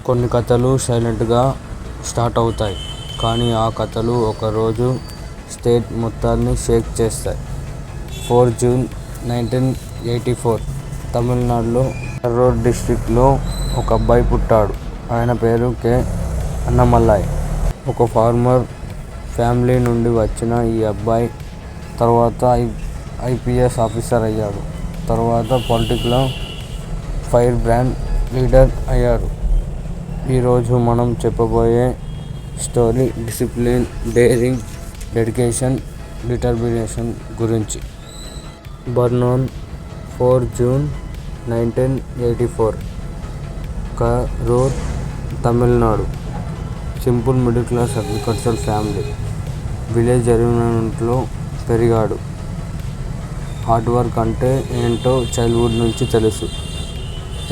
కొన్ని కథలు సైలెంట్గా స్టార్ట్ అవుతాయి, కానీ ఆ కథలు ఒకరోజు స్టేట్ మొత్తాన్ని షేక్ చేస్తాయి. 4 జూన్ 1984 తమిళనాడులో కర్నూలు డిస్ట్రిక్ట్లో ఒక అబ్బాయి పుట్టాడు. ఆయన పేరు కె. అన్నమలై. ఒక ఫార్మర్ ఫ్యామిలీ నుండి వచ్చిన ఈ అబ్బాయి తర్వాత ఐపీఎస్ ఆఫీసర్ అయ్యాడు. తర్వాత పొలిటికల్లో ఫైర్ బ్రాండ్ లీడర్ అయ్యాడు. ఈరోజు మనం చెప్పబోయే story discipline, daring, dedication, determination గురించి. Born on 4 June 1984 Karur, Tamil Nadu. Simple middle class agricultural family. Village ఎన్విరాన్మెంట్లో పెరిగాడు. హార్డ్ వర్క్ అంటే ఏంటో చైల్డ్హుడ్ నుంచి తెలుసు.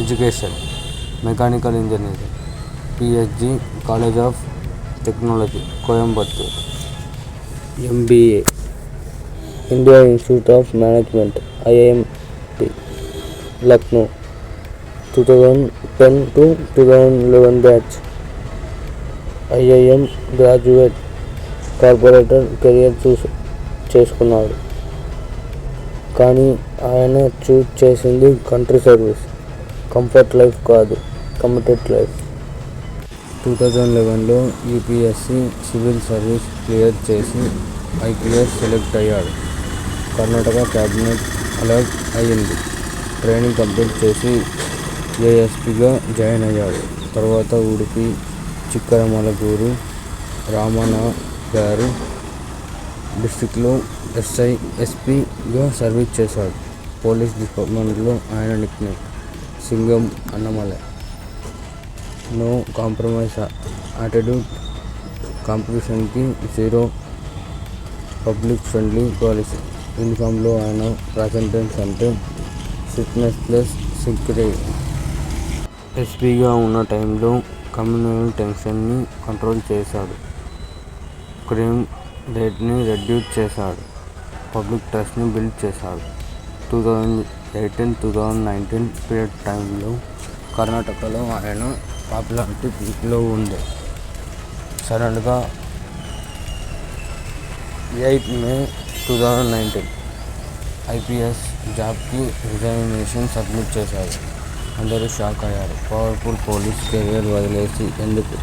Education mechanical engineering, PhD college of technology, Coimbatore. MBA India institute of management, IIMT, Lucknow. 2010 to 2011 batch. IIM graduate. Corporator career చేసుకున్నాడు. కానీ ఆయన choose చేసింది కంట్రీ సర్వీస్. కంఫర్ట్ లైఫ్ కాదు, కమిటెడ్ లైఫ్. 2011లో యూపీఎస్సీ సివిల్ సర్వీస్ క్లియర్ చేసి IPS select అయ్యాడు. Karnataka cabinet alert అయ్యింది. Training complete చేసి ఏఎస్పీగా జాయిన్ అయ్యాడు. తర్వాత ఉడుపి, చిక్కరమలగూరు, రామన్నగారు డిస్ట్రిక్ట్లో ఎస్పీగా సర్వీస్ చేశాడు. పోలీస్ డిపార్ట్మెంట్లో ఆయన nickname Singam Annamalai. No compromise attitude, కాంపిటీషన్కి జీరో, పబ్లిక్ ఫ్రెండ్లీ పాలసీ. యూనిఫామ్లో ఆయన ప్రజెంటెన్స్ అంటే స్ట్రిక్ట్నెస్ ప్లస్ సెక్యూరిటీ. ఎస్పీగా ఉన్న టైంలో కమ్యూనల్ టెన్షన్ని కంట్రోల్ చేశాడు. క్రైమ్ రేట్ని రెడ్యూస్ చేశాడు. పబ్లిక్ ట్రస్ట్ని బిల్డ్ చేశాడు. 2018-2019 పీరియడ్ టైంలో కర్ణాటకలో ఆయన పాపులారిటీ పీక్లో ఉంది. సడన్గా 8 మే 2019 ఐపీఎస్ జాబ్కి రిజైనేషన్ సబ్మిట్ చేశాడు. అందరూ షాక్ అయ్యారు. పవర్ఫుల్ పోలీస్ కెరియర్ వదిలేసి ఎందుకు?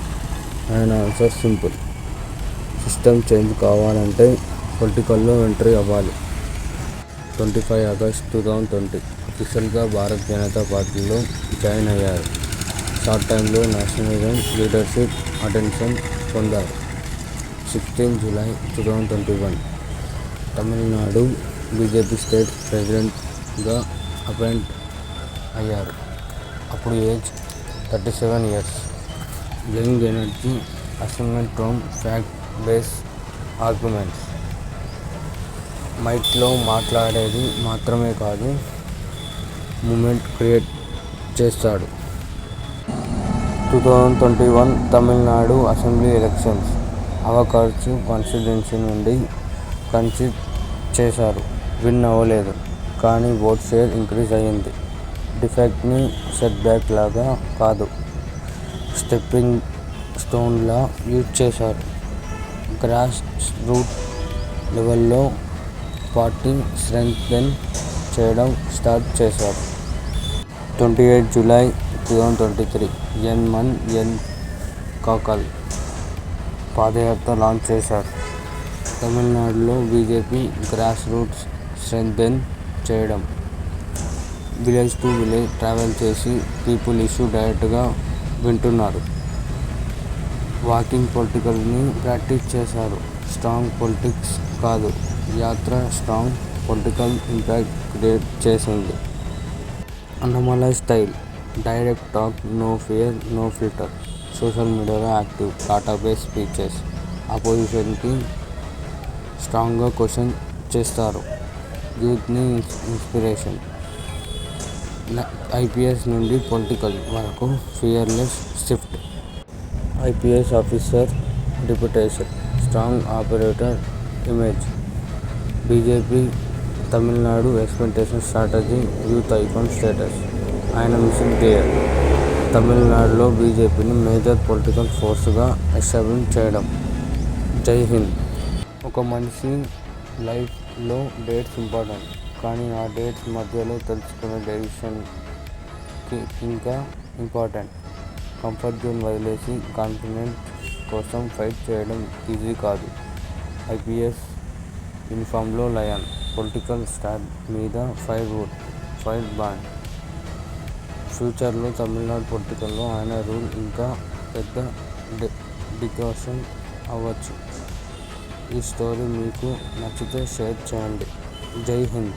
ఆయన ఆన్సర్ సింపుల్. సిస్టమ్ చేంజ్ కావాలంటే పొలిటికల్లో ఎంట్రీ అవ్వాలి. 25 ఆగస్ట్ 2020 అఫీషియల్గా భారత్ జనతా పార్టీలో జాయిన్ అయ్యారు. షార్ట్ టైంలో నేషనలిజం, లీడర్షిప్ అటెన్షన్ పొందారు. 16 జూలై 2021 తమిళనాడు బీజేపీ స్టేట్ ప్రెసిడెంట్గా అపాయింట్ అయ్యారు. అప్పుడు age 37 years. Young energy, assignment from fact base arguments. మైక్లో మాట్లాడేది మాత్రమే కాదు, మూమెంట్ క్రియేట్ చేస్తాడు. 2021 తమిళనాడు అసెంబ్లీ ఎలక్షన్స్. అవకాశం కాన్స్టిట్యున్సీ నుండి కంటెస్ట్ చేశారు. విన్ అవ్వలేదు, కానీ ఓట్ షేర్ ఇంక్రీజ్ అయ్యింది. డిఫెక్ట్ని సెట్ బ్యాక్ లాగా కాదు, స్టెప్పింగ్ స్టోన్లా యూజ్ చేశారు. గ్రాస్ రూట్ లెవెల్లో పార్టీ స్ట్రెంగ్తెన్ చేయడం స్టార్ట్ చేశారు. 28 జూలై 2023 ఎన్ కాకల్ పాదయాత్ర లాంచ్ చేశారు. తమిళనాడులో బీజేపీ గ్రాస్ రూట్స్ స్ట్రెంగ్తెన్ చేయడం. విలేజ్ టు విలేజ్ ట్రావెల్ చేసి పీపుల్ ఇష్యూ డైరెక్ట్గా వింటున్నారు. వాకింగ్ పొలిటికల్ని ప్రాక్టీస్ చేశారు. స్ట్రాంగ్ పొలిటిక్స్ కాదు, యాత్ర స్ట్రాంగ్ పొలిటికల్ ఇంపాక్ట్ క్రియేట్ చేసింది. Annamalai style direct talk, no fear, no filter. Social మీడియాలో యాక్టివ్, డాటాబేస్ స్పీచెస్. అపోజిషన్కి స్ట్రాంగ్గా క్వశ్చన్ చేస్తారు. యూత్ని ఇన్స్పిరేషన్. ఐపీఎస్ నుండి పొలిటికల్ వరకు fearless shift. IPS officer reputation, strong operator image. BJP Tamil Nadu expansion strategy, youth icon status. ఆయన machine clear. తమిళనాడులో బీజేపీని మేజర్ పొలిటికల్ ఫోర్స్గా ఎస్టాబ్లిష్ చేయడం. జై హింద్. ఒక మనిషి లైఫ్లో డేట్స్ ఇంపార్టెంట్, కానీ ఆ డేట్స్ మధ్యలో తెలుసుకునే డెసిషన్ ఇంకా ఇంపార్టెంట్. కంఫర్ట్ జోన్ వదిలేసి కాన్ఫిడెన్స్ కోసం ఫైట్ చేయడం ఈజీ కాదు. ఐపీఎస్ యూనిఫామ్లో లయన్, పొలిటికల్ స్టాండ్ మీద ఫైర్ బ్రాండ్. ఫ్యూచర్లో తమిళనాడు పొలిటికల్లో ఆయన రూల్ ఇంకా పెద్ద డిస్కషన్ అవ్వచ్చు. ఈ స్టోరీ మీకు నచ్చితే షేర్ చేయండి. జై హింద్.